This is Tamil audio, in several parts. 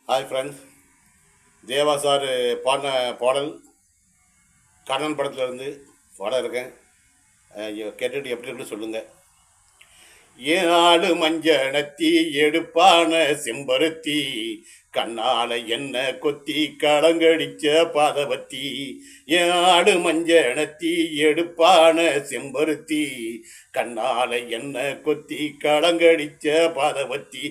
ஹாய் ஃப்ரெண்ட்ஸ், தேவா சார் பாடின பாடல் கண்ணன் படத்துலேருந்து பாட இருக்கேன். கேட்டுட்டு எப்படி இருக்குன்னு சொல்லுங்கள். ஏன் ஆடு மஞ்சனத்தி எடுப்பான செம்பருத்தி, கண்ணால என்ன கொத்தி களங்கடிச்ச பாதவத்தி. ஏன் ஆடு மஞ்சனத்தி எடுப்பான செம்பருத்தி, கண்ணால என்ன கொத்தி களங்கடிச்ச பாதவத்தி.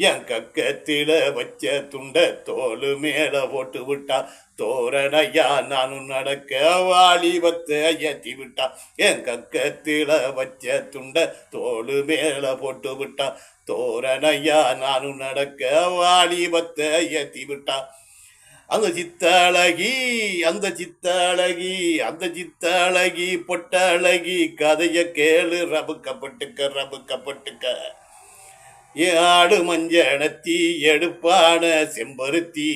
என் கக்கத்தில வச்ச துண்ட தோலு மேல போட்டு விட்டா, தோரணையா நானும் நடக்க வாலிபத்தை ஏற்றி விட்டா. என் கக்கத்தில வச்ச துண்ட தோலு மேல போட்டு விட்டா, தோரணையா நானும் நடக்க வாலிபத்தை ஏற்றி விட்டா. அந்த சித்தழகி பொட்டழகி கதைய கேளு, ரபுக்கப்பட்டுக்க. ஆடு மஞ்சனத்தி எடுப்பான செம்பருத்தி,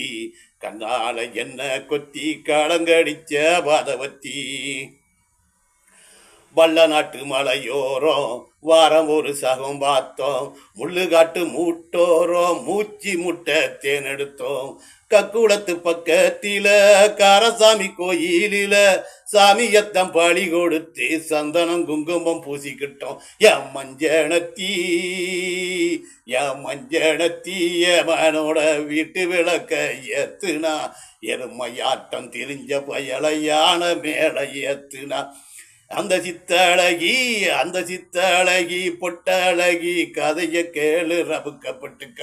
கண்ணால என்ன கொத்தி களங்கடிச்ச பாதவத்தி. வல்ல நாட்டு மலையோரம் வாரம் ஒரு சகம் பார்த்தோம், முள்ளுகாட்டு மூட்டோரம் மூச்சி முட்டை தேனெடுத்தோம். கக்குளத்து பக்கத்தில காரசாமி கோயிலில சாமியத்தம் பழி கொடுத்து சந்தனம் குங்குமம் பூசிக்கிட்டோம். என் மஞ்சனத்தி மனோட வீட்டு விளக்க ஏத்துனா, எருமையாட்டம் திரிஞ்ச பயலையான மேல ஏத்துனா. அந்த சித்தழகி பொட்டழகி கதைய கேளு, ரபுக்கப்பட்டுக்க.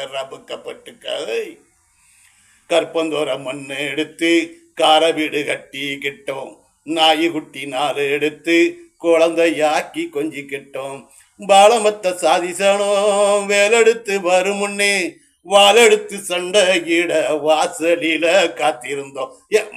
கற்பந்தோர மண்ணு எடுத்து கார வீடு கட்டிக்கிட்டோம், நாய் குட்டி 4 எடுத்து குழந்தையாக்கி கொஞ்சிக்கிட்டோம். பாலமத்த சாதிசனம் வேலெடுத்து வரும் முன்னே வாலெடுத்து சண்டையிட வாசலில காத்திருந்தோம். என்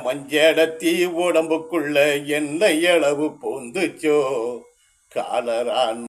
மஞ்சனத்தி உடம்புக்குள்ள என்ன அளவு பூந்துச்சோ, காலரான்